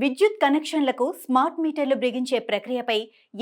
విద్యుత్ కనెక్షన్లకు స్మార్ట్ మీటర్లు బిగించే ప్రక్రియపై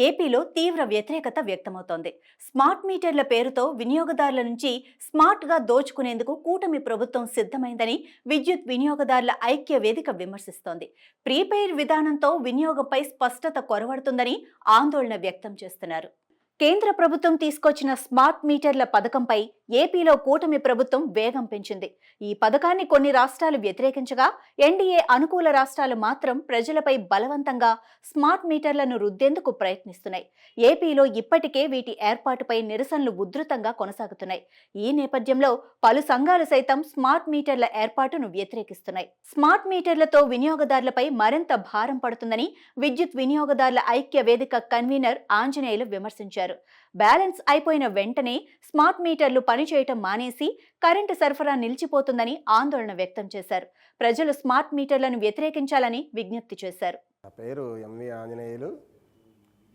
ఏపీలో తీవ్ర వ్యతిరేకత వ్యక్తమవుతోంది. స్మార్ట్ మీటర్ల పేరుతో వినియోగదారుల నుంచి స్మార్ట్గా దోచుకునేందుకు కూటమి ప్రభుత్వం సిద్ధమైందని విద్యుత్ వినియోగదారుల ఐక్య వేదిక విమర్శిస్తోంది. ప్రీపెయిడ్ విధానంతో వినియోగంపై స్పష్టత కొరవడుతుందని ఆందోళన వ్యక్తం చేస్తున్నారు. కేంద్ర ప్రభుత్వం తీసుకొచ్చిన స్మార్ట్ మీటర్ల పథకంపై ఏపీలో కూటమి ప్రభుత్వం వేగం పెంచింది. ఈ పథకాన్ని కొన్ని రాష్ట్రాలు వ్యతిరేకించగా ఎన్డీఏ అనుకూల రాష్ట్రాలు మాత్రం ప్రజలపై బలవంతంగా స్మార్ట్ మీటర్లను రుద్దేందుకు ప్రయత్నిస్తున్నాయి. ఏపీలో ఇప్పటికే వీటి ఏర్పాటుపై నిరసనలు ఉధృతంగా కొనసాగుతున్నాయి. ఈ నేపథ్యంలో పలు సంఘాలు సైతం స్మార్ట్ మీటర్ల ఏర్పాటును వ్యతిరేకిస్తున్నాయి. స్మార్ట్ మీటర్లతో వినియోగదారులపై మరింత భారం పడుతుందని విద్యుత్ వినియోగదారుల ఐక్య వేదిక కన్వీనర్ ఆంజనేయులు విమర్శించారు. బ్యాలెన్స్ అయిపోయిన వెంటనే స్మార్ట్ మీటర్లు పనిచేయటం మానేసి కరెంటు సరఫరా నిలిచిపోతుందని ఆందోళన వ్యక్తం చేశారు. ప్రజలు స్మార్ట్ మీటర్లను వ్యతిరేకించాలని విజ్ఞప్తి చేశారు. నా పేరు ఎంవి ఆంజనేయులు,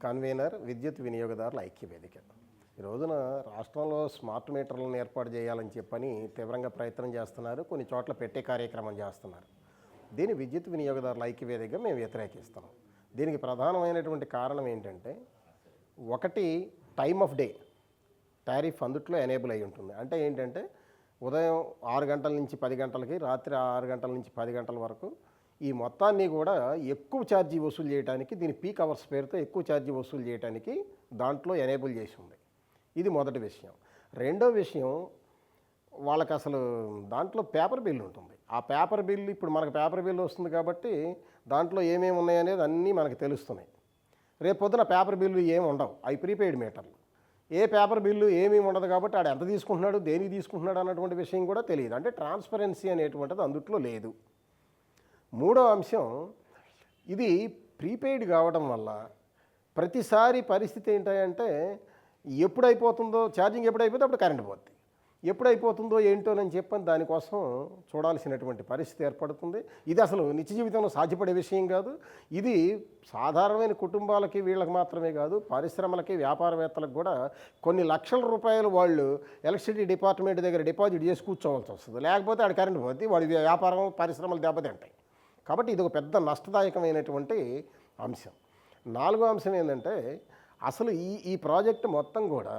కన్వీనర్ విద్యుత్ వినియోగదారుల ఐక్యవేదిక. ఈ రోజున రాష్ట్రంలో స్మార్ట్ మీటర్లను ఏర్పాటు చేయాలని చెప్పని తీవ్రంగా ప్రయత్నం చేస్తున్నారు. కొన్ని చోట్ల పెట్టే కార్యక్రమం చేస్తున్నారు. దీని విద్యుత్ వినియోగదారుల ఐక్యవేదికగా మేము వ్యతిరేకిస్తాం. దీనికి ప్రధానమైనటువంటి కారణం ఏంటంటే, ఒకటి టైమ్ ఆఫ్ డే టారిఫ్ అందుట్లో ఎనేబుల్ అయి ఉంటుంది. అంటే ఏంటంటే, ఉదయం 6 గంటల నుంచి 10 గంటలకి, రాత్రి 6 గంటల నుంచి 10 గంటల వరకు ఈ మొత్తాన్ని కూడా ఎక్కువ ఛార్జీ వసూలు చేయడానికి, దీని పీక్ అవర్స్ పేరుతో ఎక్కువ ఛార్జీ వసూలు చేయడానికి దాంట్లో ఎనేబుల్ చేసి ఉంది. ఇది మొదటి విషయం. రెండో విషయం, వాళ్ళకి అసలు దాంట్లో పేపర్ బిల్ ఉంటుంది. ఆ పేపర్ బిల్, ఇప్పుడు మనకు పేపర్ బిల్ వస్తుంది కాబట్టి దాంట్లో ఏమేమి ఉన్నాయనేది అన్నీ మనకు తెలుస్తున్నాయి. రేపు పొద్దున పేపర్ బిల్లు ఏమి ఉండవు, అవి ప్రీపెయిడ్ మీటర్లు. ఏ పేపర్ బిల్లు ఏమీ ఉండదు కాబట్టి ఆడు ఎంత తీసుకుంటున్నాడు, దేనికి తీసుకుంటున్నాడు అన్నటువంటి విషయం కూడా తెలియదు. అంటే ట్రాన్స్పరెన్సీ అనేటువంటిది అందుట్లో లేదు. మూడో అంశం, ఇది ప్రీపెయిడ్ కావడం వల్ల ప్రతిసారి పరిస్థితి ఏంటంటే, ఎప్పుడైపోతుందో ఛార్జింగ్, ఎప్పుడైపోతే అప్పుడు కరెంట్ పోతుంది. ఎప్పుడైపోతుందో ఏంటోనని చెప్పని దానికోసం చూడాల్సినటువంటి పరిస్థితి ఏర్పడుతుంది. ఇది అసలు నిత్య జీవితంలో సాధ్యపడే విషయం కాదు. ఇది సాధారణమైన కుటుంబాలకి, వీళ్ళకి మాత్రమే కాదు, పరిశ్రమలకి, వ్యాపారవేత్తలకు కూడా కొన్ని లక్షల రూపాయలు వాళ్ళు ఎలక్ట్రిసిటీ డిపార్ట్మెంట్ దగ్గర డిపాజిట్ చేసి కూర్చోవాల్సి వస్తుంది. లేకపోతే ఆడ కరెంట్ పోతుంది, వాడి వ్యాపారం, పరిశ్రమలు దెబ్బతింటాయి. కాబట్టి ఇది ఒక పెద్ద నష్టదాయకమైనటువంటి అంశం. నాలుగో అంశం ఏంటంటే, అసలు ఈ ప్రాజెక్టు మొత్తం కూడా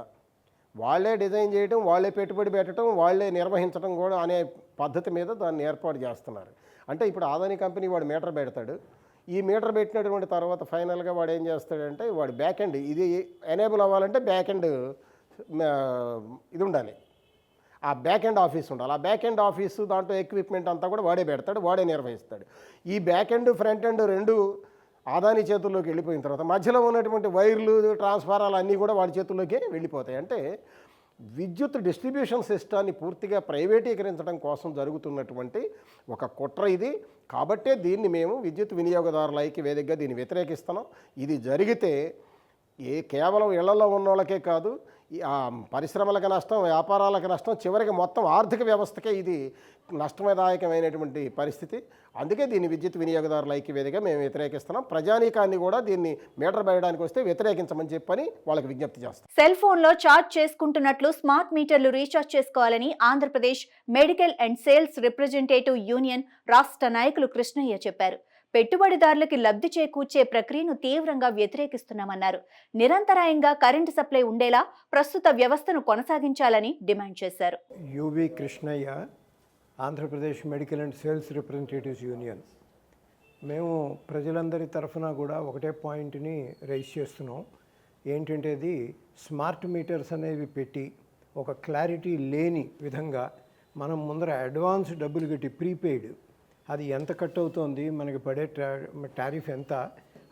వాళ్ళే డిజైన్ చేయడం, వాళ్ళే పెట్టుబడి పెట్టడం, వాళ్ళే నిర్వహించడం కూడా అనే పద్ధతి మీద దాన్ని ఏర్పాటు చేస్తున్నారు. అంటే ఇప్పుడు అదానీ కంపెనీ వాడు మీటర్ పెడతాడు. ఈ మీటర్ పెట్టినటువంటి తర్వాత ఫైనల్గా వాడు ఏం చేస్తాడంటే, వాడు బ్యాక్ ఎండ్, ఇది ఎనేబుల్ అవ్వాలంటే బ్యాక్ ఎండ్ ఇది ఉండాలి, ఆ బ్యాక్ ఎండ్ ఆఫీస్ ఉండాలి. ఆ బ్యాక్ ఎండ్ ఆఫీసు దాంట్లో ఎక్విప్మెంట్ అంతా కూడా వాడే పెడతాడు, వాడే నిర్వహిస్తాడు. ఈ బ్యాక్ ఎండ్, ఫ్రంట్ ఎండ్ రెండు అదానీ చేతుల్లోకి వెళ్ళిపోయిన తర్వాత మధ్యలో ఉన్నటువంటి వైర్లు, ట్రాన్స్ఫారాలు అన్నీ కూడా వాడి చేతుల్లోకి వెళ్ళిపోతాయి. అంటే విద్యుత్ డిస్ట్రిబ్యూషన్ సిస్టాన్ని పూర్తిగా ప్రైవేటీకరించడం కోసం జరుగుతున్నటువంటి ఒక కుట్ర ఇది. కాబట్టే దీన్ని మేము విద్యుత్ వినియోగదారుల ఐక్యవేదికగా దీన్ని వ్యతిరేకిస్తున్నాం. ఇది జరిగితే కేవలం ఇళ్లలో ఉన్న వాళ్ళకే కాదు, పరిశ్రమలకు నష్టం, వ్యాపారాలకు నష్టం, చివరికి మొత్తం ఆర్థిక వ్యవస్థకే ఇది నష్టదాయకమైనటువంటి పరిస్థితి. అందుకే దీన్ని విద్యుత్ వినియోగదారుల ఐక్యవేదికగా మేము వ్యతిరేకిస్తున్నాం. ప్రజానీకాన్ని కూడా దీన్ని మీటర్ వేయడానికి వస్తే వ్యతిరేకించమని చెప్పని వాళ్ళకి విజ్ఞప్తి చేస్తాం. సెల్ ఫోన్లో ఛార్జ్ చేసుకుంటున్నట్లు స్మార్ట్ మీటర్లు రీఛార్జ్ చేసుకోవాలని Andhra Pradesh medical and sales representative union రాష్ట్ర నాయకులు కృష్ణయ్య చెప్పారు. పెట్టుబడిదారులకి లబ్ధి చేకూర్చే ప్రక్రియను తీవ్రంగా వ్యతిరేకిస్తున్నామన్నారు. నిరంతరాయంగా కరెంటు సప్లై ఉండేలా ప్రస్తుత వ్యవస్థను కొనసాగించాలని డిమాండ్ చేశారు. U V Krishnaiah, Andhra Pradesh medical and sales representatives union. మేము ప్రజలందరి తరఫున కూడా ఒకటే పాయింట్ని రైజ్ చేస్తున్నాం. ఏంటంటే, అది స్మార్ట్ మీటర్స్ అనేవి పెట్టి ఒక క్లారిటీ లేని విధంగా మనం ముందర అడ్వాన్స్ డబ్బులు కట్టి ప్రీపెయిడ్, అది ఎంత కట్ అవుతోంది, మనకి పడే టారిఫ్ ఎంత,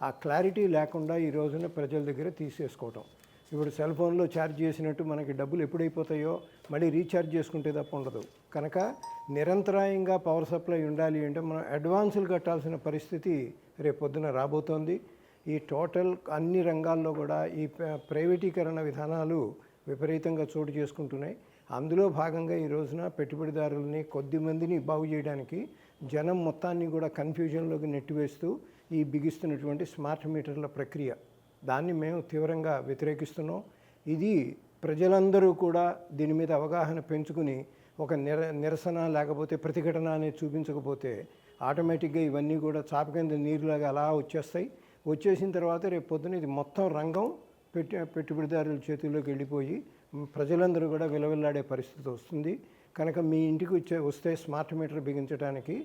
ఆ క్లారిటీ లేకుండా ఈ రోజున ప్రజల దగ్గర తీసేసుకోవటం. ఇప్పుడు సెల్ ఫోన్లో ఛార్జ్ చేసినట్టు మనకి డబ్బులు ఎప్పుడైపోతాయో మళ్ళీ రీఛార్జ్ చేసుకుంటే తప్ప ఉండదు. కనుక నిరంతరాయంగా పవర్ సప్లై ఉండాలి అంటే మనం అడ్వాన్సులు కట్టాల్సిన పరిస్థితి రేపొద్దున రాబోతోంది. ఈ టోటల్ అన్ని రంగాల్లో కూడా ఈ ప్రైవేటీకరణ విధానాలు విపరీతంగా చోటు చేసుకుంటున్నాయి. అందులో భాగంగా ఈ రోజున పెట్టుబడిదారులని, కొద్ది మందిని బాగు చేయడానికి జనం మొత్తాన్ని కూడా కన్ఫ్యూజన్లోకి నెట్టివేస్తూ ఈ బిగిస్తున్నటువంటి స్మార్ట్ మీటర్ల ప్రక్రియ, దాన్ని మేము తీవ్రంగా వ్యతిరేకిస్తున్నాం. ఇది ప్రజలందరూ కూడా దీని మీద అవగాహన పెంచుకుని ఒక నిరసన లేకపోతే ప్రతిఘటన అనేది చూపించకపోతే ఆటోమేటిక్గా ఇవన్నీ కూడా చాప కింద నీరులాగా అలా వచ్చేస్తాయి. వచ్చేసిన తర్వాత రేపు పొద్దున ఇది మొత్తం రంగం పెట్టుబడిదారుల చేతుల్లోకి వెళ్ళిపోయి ప్రజలందరూ కూడా విలవిల్లాడే పరిస్థితి వస్తుంది. కనుక మీ ఇంటికి వస్తే స్మార్ట్ మీటర్ బిగించడానికి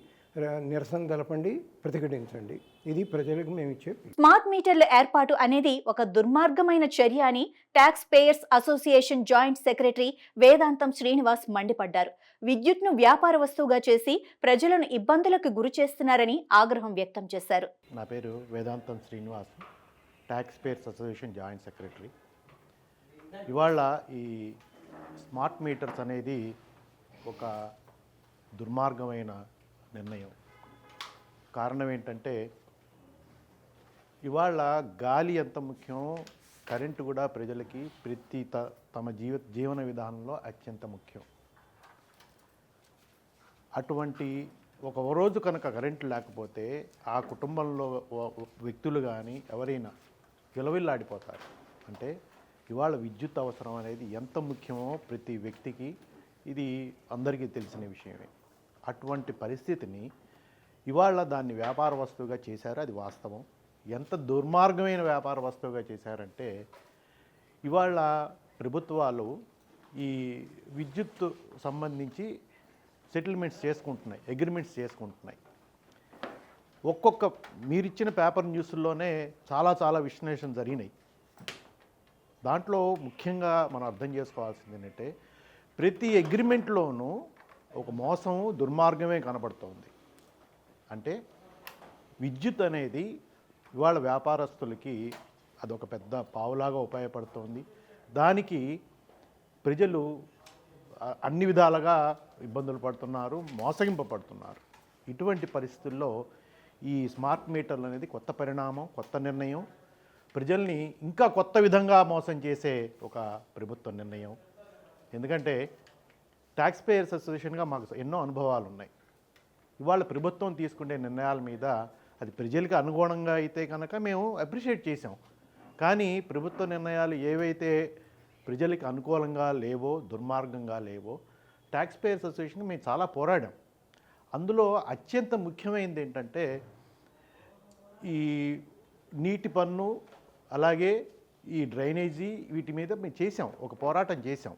నిరసన తెలపండి, ప్రతిఘటించండి. ఇది ప్రజలకు మేము ఇచ్చే. స్మార్ట్ మీటర్ల ఏర్పాటు అనేది ఒక దుర్మార్గమైన చర్య అని tax payers association joint secretary Vedantam Srinivas మండిపడ్డారు. విద్యుత్ను వ్యాపార వస్తువుగా చేసి ప్రజలను ఇబ్బందులకు గురి చేస్తున్నారని ఆగ్రహం వ్యక్తం చేశారు. నా పేరు Vedantam Srinivas, tax payers association joint secretary. ఇవాళ ఈ స్మార్ట్ మీటర్స్ అనేది ఒక దుర్మార్గమైన నిర్ణయం. కారణం ఏంటంటే ఇవాళ గాలి ఎంత ముఖ్యం, కరెంటు కూడా ప్రజలకి ప్రతి తమ జీవన విధానంలో అత్యంత ముఖ్యం. అటువంటి ఒక రోజు కనుక కరెంటు లేకపోతే ఆ కుటుంబంలో వ్యక్తులు కానీ ఎవరైనా విలవిల్లాడిపోతారు. అంటే ఇవాళ విద్యుత్ అవసరం అనేది ఎంత ముఖ్యమో ప్రతి వ్యక్తికి ఇది అందరికీ తెలిసిన విషయమే. అటువంటి పరిస్థితిని ఇవాళ దాన్ని వ్యాపార వస్తువుగా చేశారు, అది వాస్తవం. ఎంత దుర్మార్గమైన వ్యాపార వస్తువుగా చేశారంటే ఇవాళ ప్రభుత్వాలు ఈ విద్యుత్ సంబంధించి సెటిల్మెంట్స్ చేసుకుంటున్నాయి, అగ్రిమెంట్స్ చేసుకుంటున్నాయి. ఒక్కొక్క మీరిచ్చిన పేపర్ న్యూస్లోనే చాలా విశ్లేషణ జరిగినాయి. దాంట్లో ముఖ్యంగా మనం అర్థం చేసుకోవాల్సింది ఏంటంటే ప్రతి అగ్రిమెంట్లోనూ ఒక మోసం, దుర్మార్గమే కనబడుతోంది. అంటే విద్యుత్ అనేది ఇవాళ వ్యాపారస్తులకి అదొక పెద్ద పావులాగా ఉపయోగపడుతోంది. దానికి ప్రజలు అన్ని విధాలుగా ఇబ్బందులు పడుతున్నారు, మోసగింపబడుతున్నారు. ఇటువంటి పరిస్థితుల్లో ఈ స్మార్ట్ మీటర్లు అనేది కొత్త పరిణామం, కొత్త నిర్ణయం, ప్రజల్ని ఇంకా కొత్త విధంగా మోసం చేసే ఒక ప్రభుత్వ నిర్ణయం. ఎందుకంటే ట్యాక్స్ పేయర్స్ అసోసియేషన్గా మాకు ఎన్నో అనుభవాలు ఉన్నాయి. ఇవాళ ప్రభుత్వం తీసుకునే నిర్ణయాల మీద అది ప్రజలకు అనుగుణంగా అయితే కనుక మేము అప్రిషియేట్ చేసాం. కానీ ప్రభుత్వ నిర్ణయాలు ఏవైతే ప్రజలకు అనుకూలంగా లేవో, దుర్మార్గంగా లేవో, ట్యాక్స్ పేయర్స్ అసోసియేషన్కి మేము చాలా పోరాడాం. అందులో అత్యంత ముఖ్యమైనది ఏంటంటే ఈ నీటి పన్ను, అలాగే ఈ డ్రైనేజీ, వీటి మీద మేము చేసాం, ఒక పోరాటం చేసాం.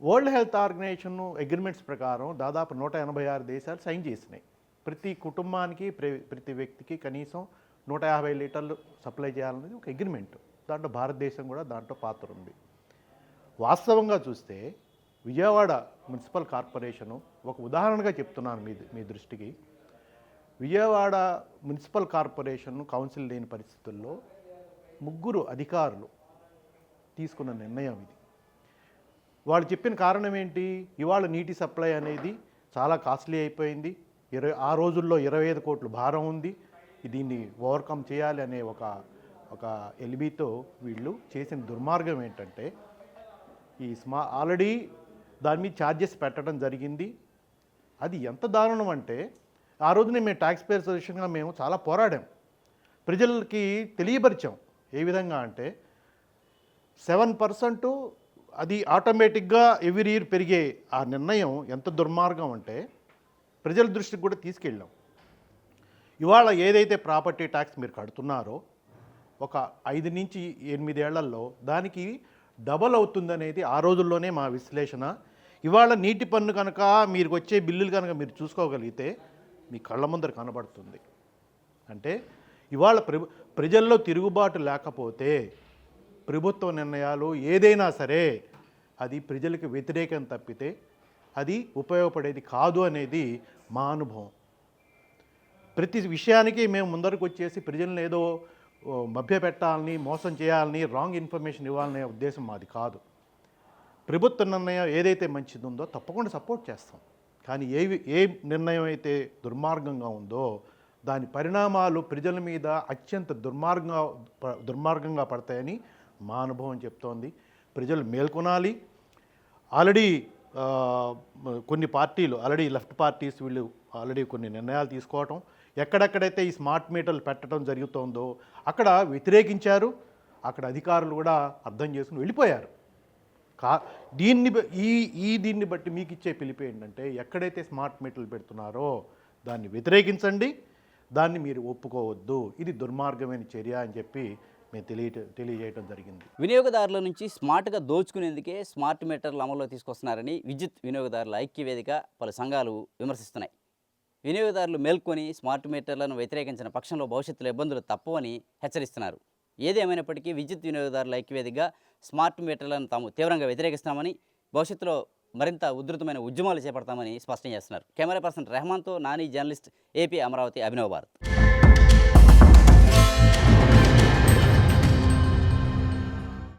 వరల్డ్ హెల్త్ ఆర్గనైజేషన్ అగ్రిమెంట్స్ ప్రకారం దాదాపు 186 దేశాలు సైన్ చేసినాయి. ప్రతి కుటుంబానికి, ప్రతి వ్యక్తికి కనీసం 150 లీటర్లు సప్లై చేయాలనేది ఒక అగ్రిమెంట్. దాంట్లో భారతదేశం కూడా దాంట్లో పాత్ర ఉంది. వాస్తవంగా చూస్తే విజయవాడ మున్సిపల్ కార్పొరేషను ఒక ఉదాహరణగా చెప్తున్నాను మీ దృష్టికి. విజయవాడ మున్సిపల్ కార్పొరేషన్ కౌన్సిల్ లేని పరిస్థితుల్లో 3 అధికారులు తీసుకున్న నిర్ణయం ఇది. వాళ్ళు చెప్పిన కారణం ఏంటి? ఇవాళ నీటి సప్లై అనేది చాలా కాస్ట్లీ అయిపోయింది. ఆ రోజుల్లో 25 కోట్ల భారం ఉంది. దీన్ని ఓవర్కమ్ చేయాలి అనే ఒక ఎలిబితో వీళ్ళు చేసిన దుర్మార్గం ఏంటంటే ఈ ఆల్రెడీ దాని మీద ఛార్జెస్ పెట్టడం జరిగింది. అది ఎంత దారుణం అంటే ఆ రోజునే మేము ట్యాక్స్ పేయర్స్ అసోసియేషన్గా మేము చాలా పోరాడాం, ప్రజలకి తెలియపరిచాం. ఏ విధంగా అంటే 7% అది ఆటోమేటిక్గా ఎవ్రీ ఇయర్ పెరిగే ఆ నిర్ణయం ఎంత దుర్మార్గం అంటే ప్రజల దృష్టికి కూడా తీసుకెళ్ళాం. ఇవాళ ఏదైతే ప్రాపర్టీ ట్యాక్స్ మీరు కడుతున్నారో ఒక 5 నుంచి 8 ఏళ్లలో దానికి డబల్ అవుతుందనేది ఆ రోజుల్లోనే మా విశ్లేషణ. ఇవాళ నీటి పన్ను కనుక మీరు వచ్చే బిల్లులు కనుక మీరు చూసుకోగలిగితే మీ కళ్ళ ముందర కనబడుతుంది. అంటే ఇవాళ ప్రజల్లో తిరుగుబాటు లేకపోతే ప్రభుత్వ నిర్ణయాలు ఏదైనా సరే అది ప్రజలకు వ్యతిరేకం తప్పితే అది ఉపయోగపడేది కాదు అనేది మా అనుభవం. ప్రతి విషయానికి మేము ముందరకు వచ్చేసి ప్రజలను ఏదో మభ్యపెట్టాలని, మోసం చేయాలని, రాంగ్ ఇన్ఫర్మేషన్ ఇవ్వాలనే ఉద్దేశం మాది కాదు. ప్రభుత్వ నిర్ణయం ఏదైతే మంచిది ఉందో తప్పకుండా సపోర్ట్ చేస్తాం. కానీ ఏ నిర్ణయం అయితే దుర్మార్గంగా ఉందో దాని పరిణామాలు ప్రజల మీద అత్యంత దుర్మార్గంగా పడతాయని మా అనుభవం చెప్తోంది. ప్రజలు మేల్కొనాలి. ఆల్రెడీ కొన్ని పార్టీలు, ఆల్రెడీ లెఫ్ట్ పార్టీస్ వీళ్ళు ఆల్రెడీ కొన్ని నిర్ణయాలు తీసుకోవటం, ఎక్కడెక్కడైతే ఈ స్మార్ట్ మీటర్లు పెట్టడం జరుగుతోందో అక్కడ వ్యతిరేకించారు. అక్కడ అధికారులు కూడా అర్థం చేసుకుని వెళ్ళిపోయారు. దీన్ని బట్టి మీకు ఇచ్చే పిలిపి ఏంటంటే ఎక్కడైతే స్మార్ట్ మీటర్లు పెడుతున్నారో దాన్ని వ్యతిరేకించండి, దాన్ని మీరు ఒప్పుకోవద్దు, ఇది దుర్మార్గమైన చర్య అని చెప్పి మేము తెలియజేయడం జరిగింది. వినియోగదారుల నుంచి స్మార్ట్గా దోచుకునేందుకే స్మార్ట్ మీటర్లు అమల్లో తీసుకొస్తున్నారని విద్యుత్ వినియోగదారుల ఐక్యవేదిక పలు సంఘాలు విమర్శిస్తున్నాయి. వినియోగదారులు మేల్కొని స్మార్ట్ మీటర్లను వ్యతిరేకించిన పక్షంలో భవిష్యత్తులో ఇబ్బందులు తప్పవని హెచ్చరిస్తున్నారు. ఏదేమైనప్పటికీ విద్యుత్ వినియోగదారుల ఐక్యవేదికగా స్మార్ట్ మీటర్లను తాము తీవ్రంగా వ్యతిరేకిస్తామని, భవిష్యత్తులో మరింత ఉధృతమైన ఉద్యమాలు చేపడతామని స్పష్టం చేస్తున్నారు. కెమెరా పర్సన్ రెహమాన్తో నాని, జర్నలిస్ట్, ఏపీ అమరావతి, అభినవ్ భారత్.